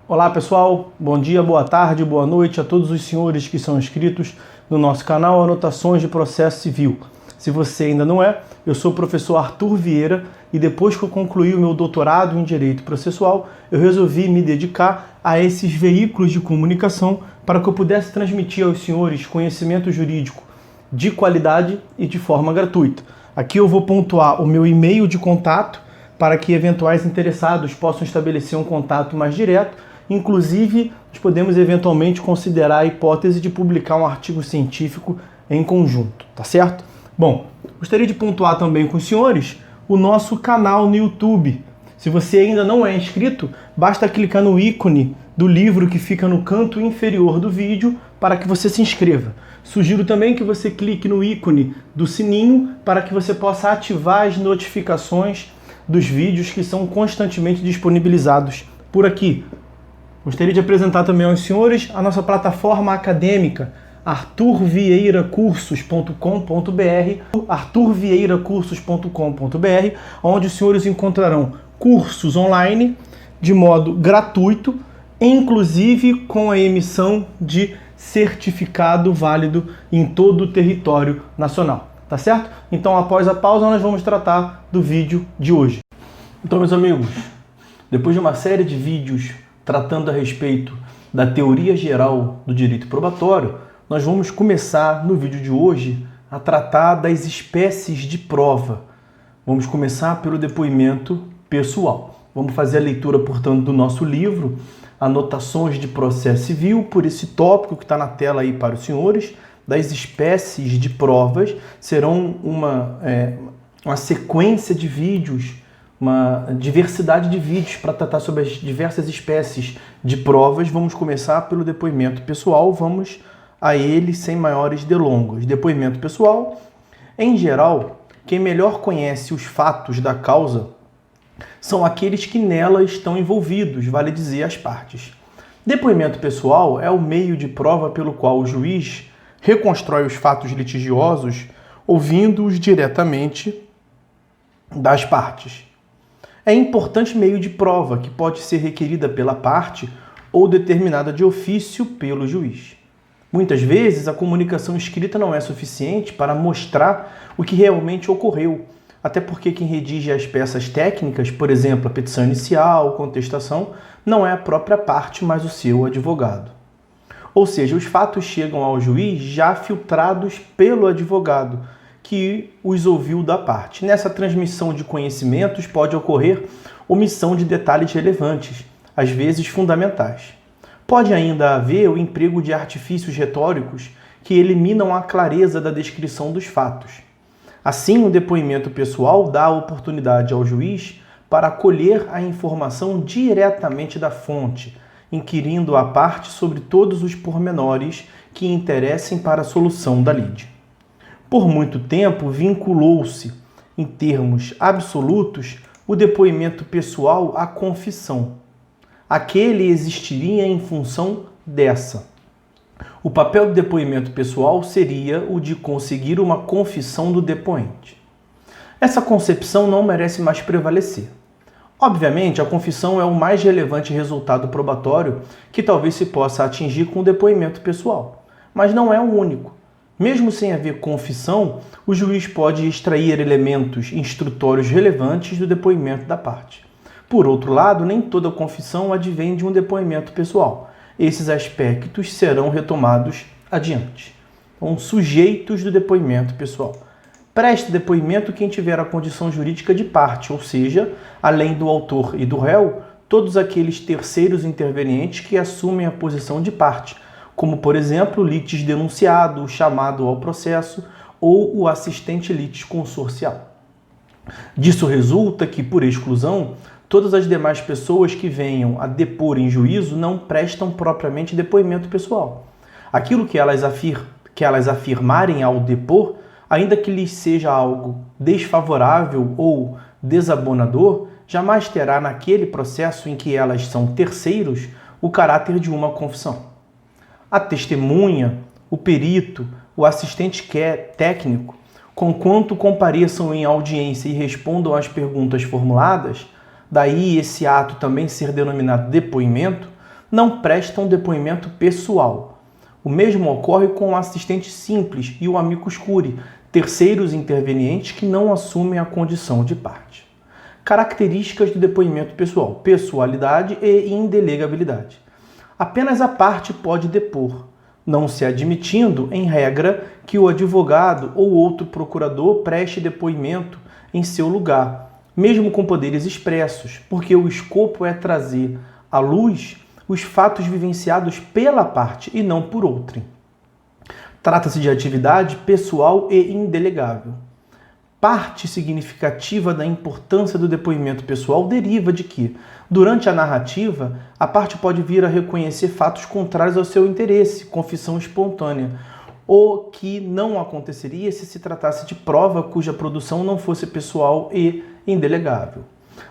Olá pessoal, bom dia, boa tarde, boa noite a todos os senhores que são inscritos no nosso canal Anotações de Processo Civil. Se você ainda não é, eu sou o professor Arthur Vieira e depois que eu concluí o meu doutorado em Direito Processual, eu resolvi me dedicar a esses veículos de comunicação para que eu pudesse transmitir aos senhores conhecimento jurídico de qualidade e de forma gratuita. Aqui eu vou pontuar o meu e-mail de contato para que eventuais interessados possam estabelecer um contato mais direto. Inclusive, nós podemos eventualmente considerar a hipótese de publicar um artigo científico em conjunto, tá certo? Bom, gostaria de pontuar também com os senhores o nosso canal no YouTube. Se você ainda não é inscrito, basta clicar no ícone do livro que fica no canto inferior do vídeo para que você se inscreva. Sugiro também que você clique no ícone do sininho para que você possa ativar as notificações dos vídeos que são constantemente disponibilizados por aqui. Gostaria de apresentar também aos senhores a nossa plataforma acadêmica arturvieiracursos.com.br, arturvieiracursos.com.br, onde os senhores encontrarão cursos online de modo gratuito, inclusive com a emissão de certificado válido em todo o território nacional. Tá certo? Então, após a pausa, nós vamos tratar do vídeo de hoje. Então, meus amigos, depois de uma série de vídeos tratando a respeito da teoria geral do direito probatório, nós vamos começar no vídeo de hoje a tratar das espécies de prova. Vamos começar pelo depoimento pessoal. Vamos fazer a leitura, portanto, do nosso livro, Anotações de Processo Civil, por esse tópico que está na tela aí para os senhores, das espécies de provas. Serão uma sequência de vídeos, uma diversidade de vídeos para tratar sobre as diversas espécies de provas. Vamos começar pelo depoimento pessoal, vamos a ele sem maiores delongas. Depoimento pessoal. Em geral, quem melhor conhece os fatos da causa são aqueles que nela estão envolvidos, vale dizer, as partes. Depoimento pessoal é o meio de prova pelo qual o juiz reconstrói os fatos litigiosos ouvindo-os diretamente das partes. É importante meio de prova que pode ser requerida pela parte ou determinada de ofício pelo juiz. Muitas vezes a comunicação escrita não é suficiente para mostrar o que realmente ocorreu, até porque quem redige as peças técnicas, por exemplo, a petição inicial, contestação, não é a própria parte, mas o seu advogado. Ou seja, os fatos chegam ao juiz já filtrados pelo advogado, que os ouviu da parte. Nessa transmissão de conhecimentos pode ocorrer omissão de detalhes relevantes, às vezes fundamentais. Pode ainda haver o emprego de artifícios retóricos que eliminam a clareza da descrição dos fatos. Assim, o depoimento pessoal dá a oportunidade ao juiz para colher a informação diretamente da fonte, inquirindo a parte sobre todos os pormenores que interessem para a solução da lide. Por muito tempo, vinculou-se, em termos absolutos, o depoimento pessoal à confissão. Aquele existiria em função dessa. O papel do depoimento pessoal seria o de conseguir uma confissão do depoente. Essa concepção não merece mais prevalecer. Obviamente, a confissão é o mais relevante resultado probatório que talvez se possa atingir com o depoimento pessoal, mas não é o único. Mesmo sem haver confissão, o juiz pode extrair elementos instrutórios relevantes do depoimento da parte. Por outro lado, nem toda confissão advém de um depoimento pessoal. Esses aspectos serão retomados adiante. Então, sujeitos do depoimento pessoal. Preste depoimento quem tiver a condição jurídica de parte, ou seja, além do autor e do réu, todos aqueles terceiros intervenientes que assumem a posição de parte, como, por exemplo, o litisdenunciado, o chamado ao processo ou o assistente litisconsorcial. Disso resulta que, por exclusão, todas as demais pessoas que venham a depor em juízo não prestam propriamente depoimento pessoal. Aquilo que elas afirmarem ao depor, ainda que lhes seja algo desfavorável ou desabonador, jamais terá naquele processo em que elas são terceiros o caráter de uma confissão. A testemunha, o perito, o assistente técnico, conquanto compareçam em audiência e respondam às perguntas formuladas, daí esse ato também ser denominado depoimento, não prestam depoimento pessoal. O mesmo ocorre com o assistente simples e o amicus curiae, terceiros intervenientes que não assumem a condição de parte. Características do depoimento pessoal: pessoalidade e indelegabilidade. Apenas a parte pode depor, não se admitindo, em regra, que o advogado ou outro procurador preste depoimento em seu lugar, mesmo com poderes expressos, porque o escopo é trazer à luz os fatos vivenciados pela parte e não por outrem. Trata-se de atividade pessoal e indelegável. Parte significativa da importância do depoimento pessoal deriva de que, durante a narrativa, a parte pode vir a reconhecer fatos contrários ao seu interesse, confissão espontânea, o que não aconteceria se se tratasse de prova cuja produção não fosse pessoal e indelegável.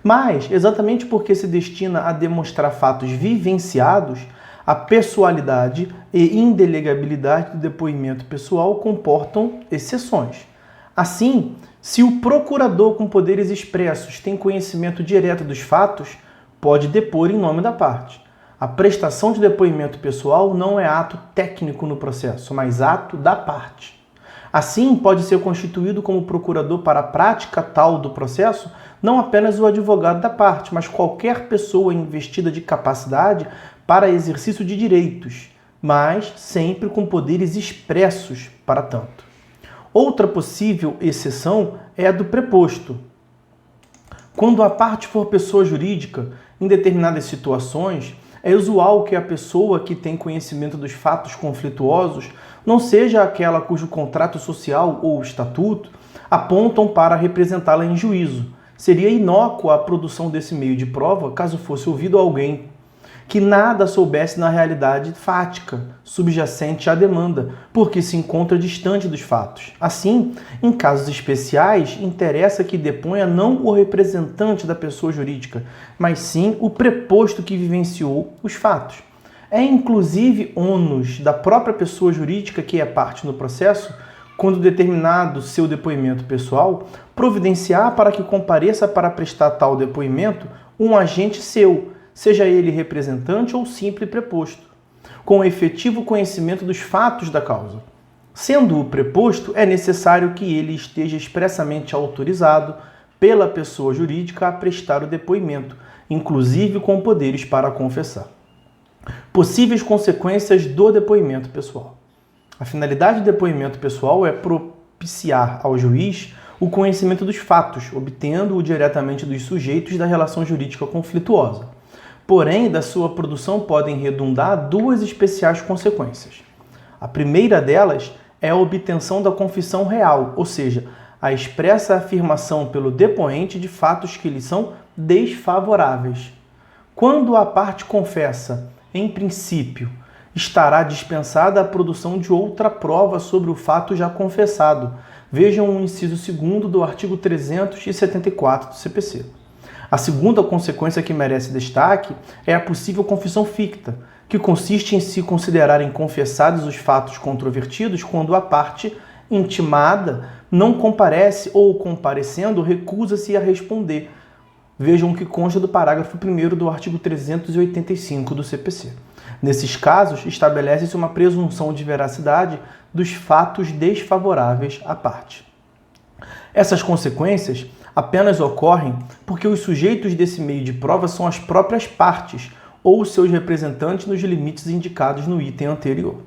Mas, exatamente porque se destina a demonstrar fatos vivenciados, a pessoalidade e indelegabilidade do depoimento pessoal comportam exceções. Assim, se o procurador com poderes expressos tem conhecimento direto dos fatos, pode depor em nome da parte. A prestação de depoimento pessoal não é ato técnico no processo, mas ato da parte. Assim, pode ser constituído como procurador para a prática tal do processo não apenas o advogado da parte, mas qualquer pessoa investida de capacidade para exercício de direitos, mas sempre com poderes expressos para tanto. Outra possível exceção é a do preposto. Quando a parte for pessoa jurídica, em determinadas situações, é usual que a pessoa que tem conhecimento dos fatos conflituosos não seja aquela cujo contrato social ou estatuto apontam para representá-la em juízo. Seria inócua a produção desse meio de prova caso fosse ouvido alguém que nada soubesse na realidade fática, subjacente à demanda, porque se encontra distante dos fatos. Assim, em casos especiais, interessa que deponha não o representante da pessoa jurídica, mas sim o preposto que vivenciou os fatos. É inclusive ônus da própria pessoa jurídica que é parte no processo, quando determinado seu depoimento pessoal, providenciar para que compareça para prestar tal depoimento um agente seu, seja ele representante ou simples preposto, com efetivo conhecimento dos fatos da causa. Sendo o preposto, é necessário que ele esteja expressamente autorizado pela pessoa jurídica a prestar o depoimento, inclusive com poderes para confessar. Possíveis consequências do depoimento pessoal. A finalidade do depoimento pessoal é propiciar ao juiz o conhecimento dos fatos, obtendo-o diretamente dos sujeitos da relação jurídica conflituosa. Porém, da sua produção podem redundar duas especiais consequências. A primeira delas é a obtenção da confissão real, ou seja, a expressa afirmação pelo depoente de fatos que lhe são desfavoráveis. Quando a parte confessa, em princípio, estará dispensada a produção de outra prova sobre o fato já confessado. Vejam o inciso 2º do artigo 374 do CPC. A segunda consequência que merece destaque é a possível confissão ficta, que consiste em se considerarem confessados os fatos controvertidos quando a parte intimada não comparece ou, comparecendo, recusa-se a responder. Vejam o que consta do parágrafo 1º do artigo 385 do CPC. Nesses casos, estabelece-se uma presunção de veracidade dos fatos desfavoráveis à parte. Essas consequências apenas ocorrem porque os sujeitos desse meio de prova são as próprias partes ou seus representantes nos limites indicados no item anterior.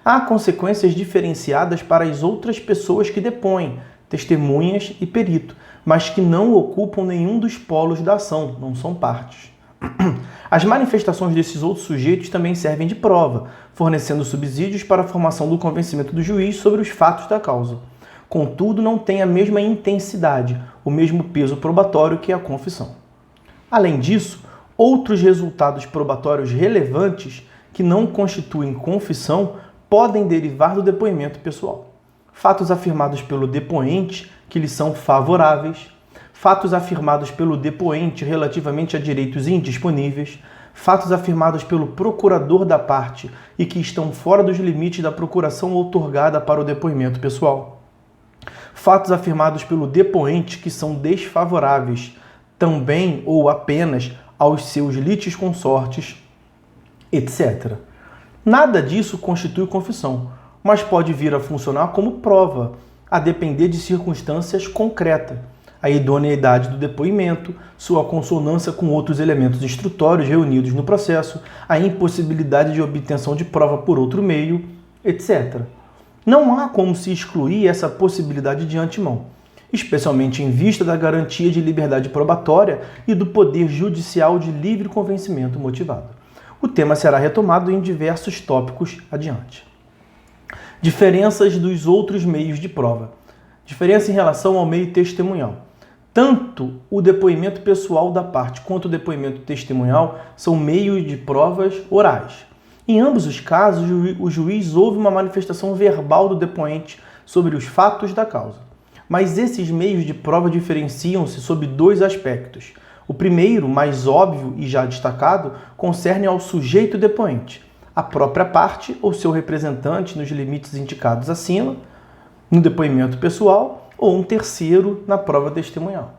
Há consequências diferenciadas para as outras pessoas que depõem, testemunhas e perito, mas que não ocupam nenhum dos polos da ação, não são partes. As manifestações desses outros sujeitos também servem de prova, fornecendo subsídios para a formação do convencimento do juiz sobre os fatos da causa. Contudo, não tem a mesma intensidade, o mesmo peso probatório que a confissão. Além disso, outros resultados probatórios relevantes que não constituem confissão podem derivar do depoimento pessoal. Fatos afirmados pelo depoente que lhe são favoráveis, fatos afirmados pelo depoente relativamente a direitos indisponíveis, fatos afirmados pelo procurador da parte e que estão fora dos limites da procuração outorgada para o depoimento pessoal. Fatos afirmados pelo depoente que são desfavoráveis também ou apenas aos seus litisconsortes etc. Nada disso constitui confissão, mas pode vir a funcionar como prova, a depender de circunstâncias concretas, a idoneidade do depoimento, sua consonância com outros elementos instrutórios reunidos no processo, a impossibilidade de obtenção de prova por outro meio, etc. Não há como se excluir essa possibilidade de antemão, especialmente em vista da garantia de liberdade probatória e do poder judicial de livre convencimento motivado. O tema será retomado em diversos tópicos adiante. Diferenças dos outros meios de prova. Diferença em relação ao meio testemunhal. Tanto o depoimento pessoal da parte quanto o depoimento testemunhal são meios de provas orais. Em ambos os casos, o juiz ouve uma manifestação verbal do depoente sobre os fatos da causa. Mas esses meios de prova diferenciam-se sob dois aspectos. O primeiro, mais óbvio e já destacado, concerne ao sujeito depoente, a própria parte ou seu representante nos limites indicados acima, no depoimento pessoal, ou um terceiro na prova testemunhal.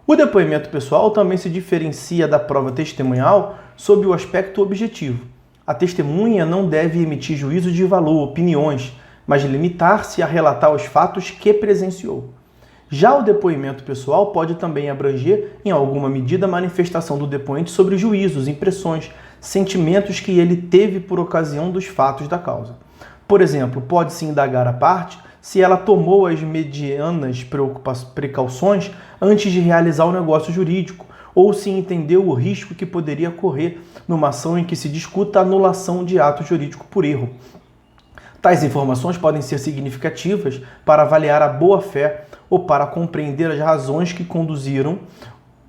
O depoimento pessoal também se diferencia da prova testemunhal sob o aspecto objetivo. A testemunha não deve emitir juízo de valor, opiniões, mas limitar-se a relatar os fatos que presenciou. Já o depoimento pessoal pode também abranger, em alguma medida, a manifestação do depoente sobre juízos, impressões, sentimentos que ele teve por ocasião dos fatos da causa. Por exemplo, pode-se indagar a parte se ela tomou as medianas precauções antes de realizar o negócio jurídico, ou se entendeu o risco que poderia correr numa ação em que se discuta a anulação de ato jurídico por erro. Tais informações podem ser significativas para avaliar a boa-fé ou para compreender as razões que conduziram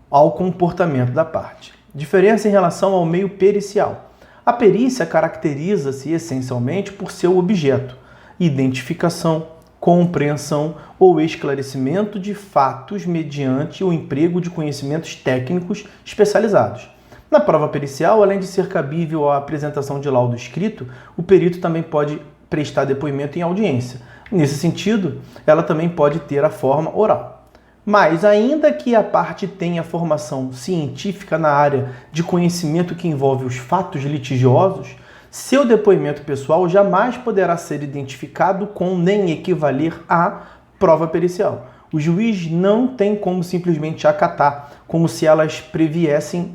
ao comportamento da parte. Diferença em relação ao meio pericial. A perícia caracteriza-se essencialmente por seu objeto, identificação, compreensão ou esclarecimento de fatos mediante o emprego de conhecimentos técnicos especializados. Na prova pericial, além de ser cabível a apresentação de laudo escrito, o perito também pode prestar depoimento em audiência. Nesse sentido, ela também pode ter a forma oral. Mas, ainda que a parte tenha formação científica na área de conhecimento que envolve os fatos litigiosos, seu depoimento pessoal jamais poderá ser identificado com nem equivaler à prova pericial. O juiz não tem como simplesmente acatar, como se elas proviessem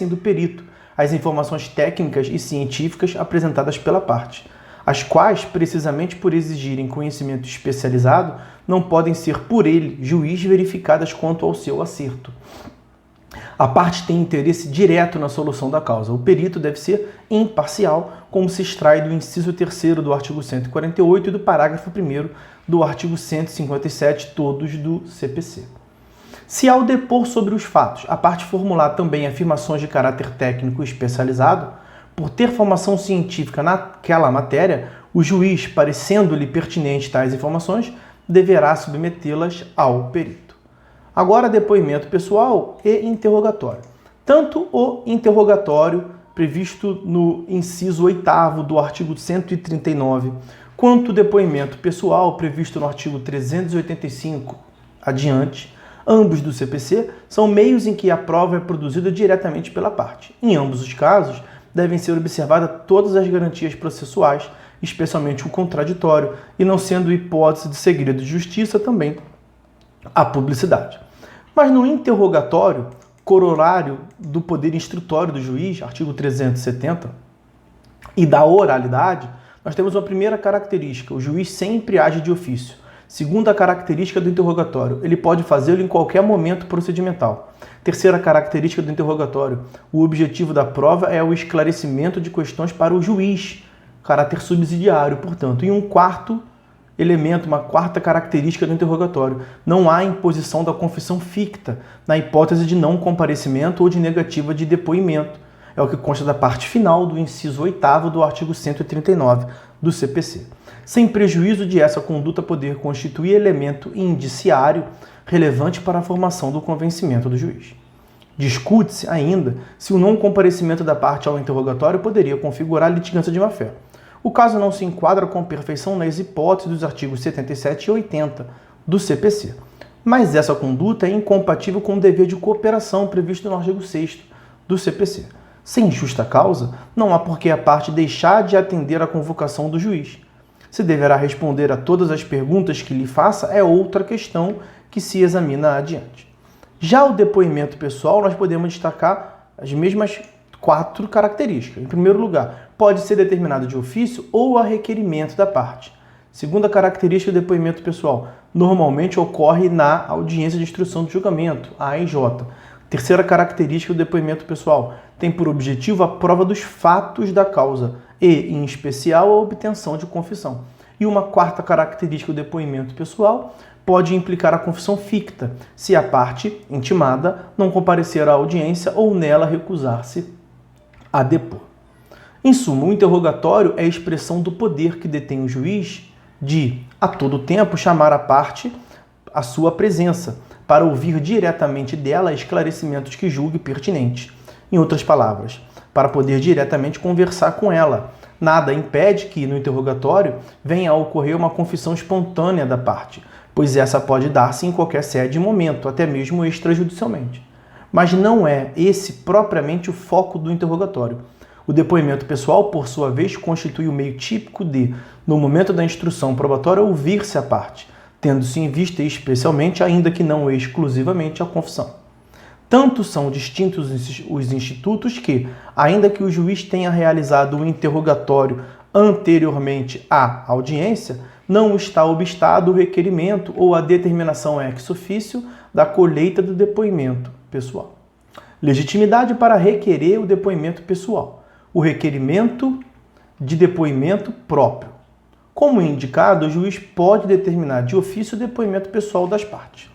do perito, as informações técnicas e científicas apresentadas pela parte, as quais, precisamente por exigirem conhecimento especializado, não podem ser por ele, juiz, verificadas quanto ao seu acerto. A parte tem interesse direto na solução da causa. O perito deve ser imparcial, como se extrai do inciso 3º do artigo 148 e do parágrafo 1º do artigo 157, todos do CPC. Se ao depor sobre os fatos, a parte formular também afirmações de caráter técnico especializado, por ter formação científica naquela matéria, o juiz, parecendo-lhe pertinente tais informações, deverá submetê-las ao perito. Agora, depoimento pessoal e interrogatório. Tanto o interrogatório, previsto no inciso 8º do artigo 139, quanto o depoimento pessoal, previsto no artigo 385 adiante, ambos do CPC, são meios em que a prova é produzida diretamente pela parte. Em ambos os casos, devem ser observadas todas as garantias processuais, especialmente o contraditório, e não sendo hipótese de segredo de justiça, também a publicidade. Mas no interrogatório, corolário do poder instrutório do juiz, artigo 370, e da oralidade, nós temos uma primeira característica: o juiz sempre age de ofício. Segunda característica do interrogatório: ele pode fazê-lo em qualquer momento procedimental. Terceira característica do interrogatório: o objetivo da prova é o esclarecimento de questões para o juiz, caráter subsidiário, portanto. E um quarto elemento, uma quarta característica do interrogatório: não há imposição da confissão ficta, na hipótese de não comparecimento ou de negativa de depoimento. É o que consta da parte final do inciso 8º do artigo 139 do CPC. Sem prejuízo de essa conduta poder constituir elemento indiciário relevante para a formação do convencimento do juiz. Discute-se ainda se o não comparecimento da parte ao interrogatório poderia configurar litigância de má-fé. O caso não se enquadra com perfeição nas hipóteses dos artigos 77 e 80 do CPC. Mas essa conduta é incompatível com o dever de cooperação previsto no artigo 6º do CPC. Sem justa causa, não há por que a parte deixar de atender à convocação do juiz. Se deverá responder a todas as perguntas que lhe faça é outra questão que se examina adiante. Já o depoimento pessoal, nós podemos destacar as mesmas 4 características. Em primeiro lugar, pode ser determinado de ofício ou a requerimento da parte. Segunda característica do depoimento pessoal, normalmente ocorre na audiência de instrução do julgamento, a AIJ. Terceira característica do depoimento pessoal, tem por objetivo a prova dos fatos da causa e, em especial, a obtenção de confissão. E uma quarta característica do depoimento pessoal pode implicar a confissão ficta, se a parte intimada não comparecer à audiência ou nela recusar-se a depor. Em suma, o interrogatório é a expressão do poder que detém o juiz de, a todo tempo, chamar a parte à sua presença, para ouvir diretamente dela esclarecimentos que julgue pertinentes. Em outras palavras, para poder diretamente conversar com ela. Nada impede que, no interrogatório, venha a ocorrer uma confissão espontânea da parte, pois essa pode dar-se em qualquer sede e momento, até mesmo extrajudicialmente. Mas não é esse propriamente o foco do interrogatório. O depoimento pessoal, por sua vez, constitui o meio típico de, no momento da instrução probatória, ouvir-se a parte, tendo-se em vista especialmente, ainda que não exclusivamente, a confissão. Tanto são distintos os institutos que, ainda que o juiz tenha realizado o interrogatório anteriormente à audiência, não está obstado o requerimento ou a determinação ex officio da colheita do depoimento pessoal. Legitimidade para requerer o depoimento pessoal. O requerimento de depoimento próprio. Como indicado, o juiz pode determinar de ofício o depoimento pessoal das partes.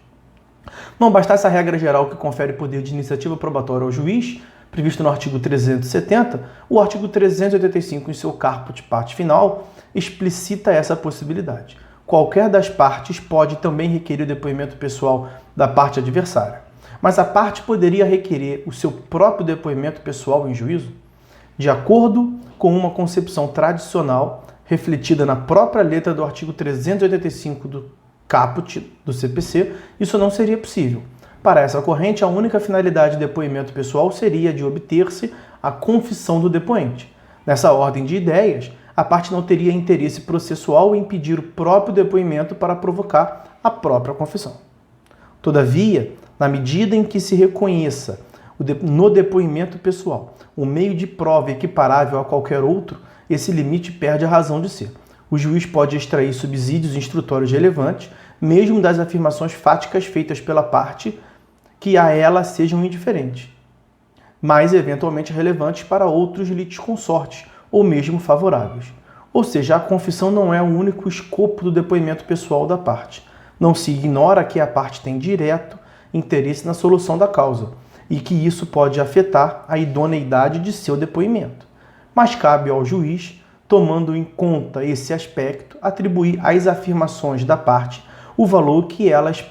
Não bastasse a regra geral que confere poder de iniciativa probatória ao juiz, previsto no artigo 370, o artigo 385, em seu caput parte final, explicita essa possibilidade. Qualquer das partes pode também requerer o depoimento pessoal da parte adversária. Mas a parte poderia requerer o seu próprio depoimento pessoal em juízo? De acordo com uma concepção tradicional, refletida na própria letra do artigo 385 do caput do CPC, isso não seria possível. Para essa corrente, a única finalidade de depoimento pessoal seria de obter-se a confissão do depoente. Nessa ordem de ideias, a parte não teria interesse processual em pedir o próprio depoimento para provocar a própria confissão. Todavia, na medida em que se reconheça no depoimento pessoal um meio de prova equiparável a qualquer outro, esse limite perde a razão de ser. O juiz pode extrair subsídios instrutórios relevantes, mesmo das afirmações fáticas feitas pela parte que a ela sejam indiferentes, mas eventualmente relevantes para outros litisconsortes, ou mesmo favoráveis. Ou seja, a confissão não é o único escopo do depoimento pessoal da parte. Não se ignora que a parte tem direto interesse na solução da causa, e que isso pode afetar a idoneidade de seu depoimento. Mas cabe ao juiz, tomando em conta esse aspecto, atribuir às afirmações da parte o valor que elas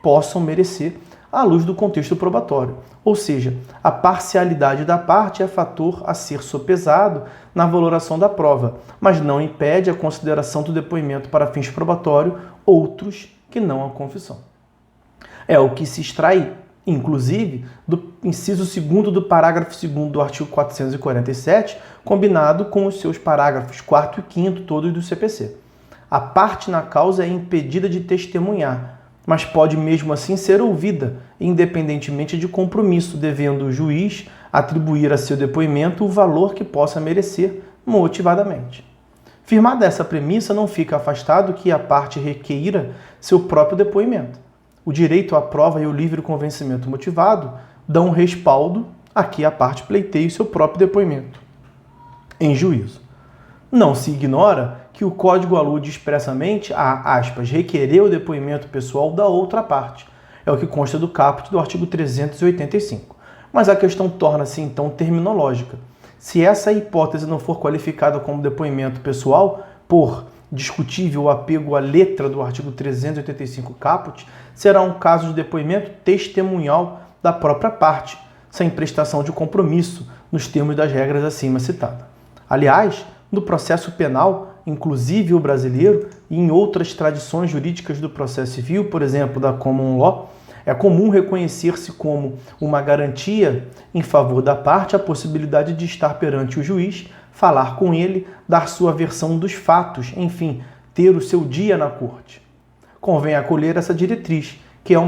possam merecer à luz do contexto probatório. Ou seja, a parcialidade da parte é fator a ser sopesado na valoração da prova, mas não impede a consideração do depoimento para fins probatórios outros que não a confissão. É o que se extrai, inclusive, do inciso 2º do parágrafo 2º do artigo 447, combinado com os seus parágrafos 4º e 5º todos do CPC. A parte na causa é impedida de testemunhar, mas pode mesmo assim ser ouvida, independentemente de compromisso, devendo o juiz atribuir a seu depoimento o valor que possa merecer motivadamente. Firmada essa premissa, não fica afastado que a parte requeira seu próprio depoimento. O direito à prova e o livre convencimento motivado dão respaldo a que a parte pleiteie seu próprio depoimento em juízo. Não se ignora que o Código alude expressamente a, aspas, requerer o depoimento pessoal da outra parte. É o que consta do caput do artigo 385. Mas a questão torna-se então terminológica. Se essa hipótese não for qualificada como depoimento pessoal, por discutível o apego à letra do artigo 385 caput, será um caso de depoimento testemunhal da própria parte, sem prestação de compromisso, nos termos das regras acima citadas. Aliás, no processo penal, inclusive o brasileiro, e em outras tradições jurídicas do processo civil, por exemplo, da common law, É comum reconhecer-se como uma garantia em favor da parte a possibilidade de estar perante o juiz, falar com ele, dar sua versão dos fatos, enfim, ter o seu dia na corte. Convém acolher essa diretriz, que é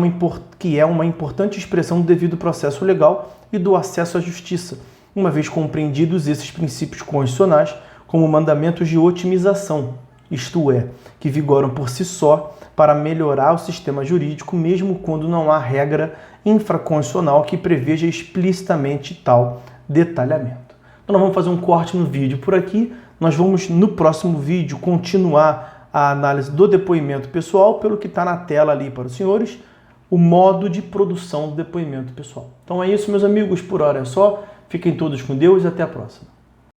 uma importante expressão do devido processo legal e do acesso à justiça, uma vez compreendidos esses princípios constitucionais como mandamentos de otimização, isto é, que vigoram por si só para melhorar o sistema jurídico, mesmo quando não há regra infraconstitucional que preveja explicitamente tal detalhamento. Então nós vamos fazer um corte no vídeo por aqui, nós vamos no próximo vídeo continuar a análise do depoimento pessoal, pelo que está na tela ali para os senhores, o modo de produção do depoimento pessoal. Então é isso, meus amigos, por hora é só. Fiquem todos com Deus e até a próxima.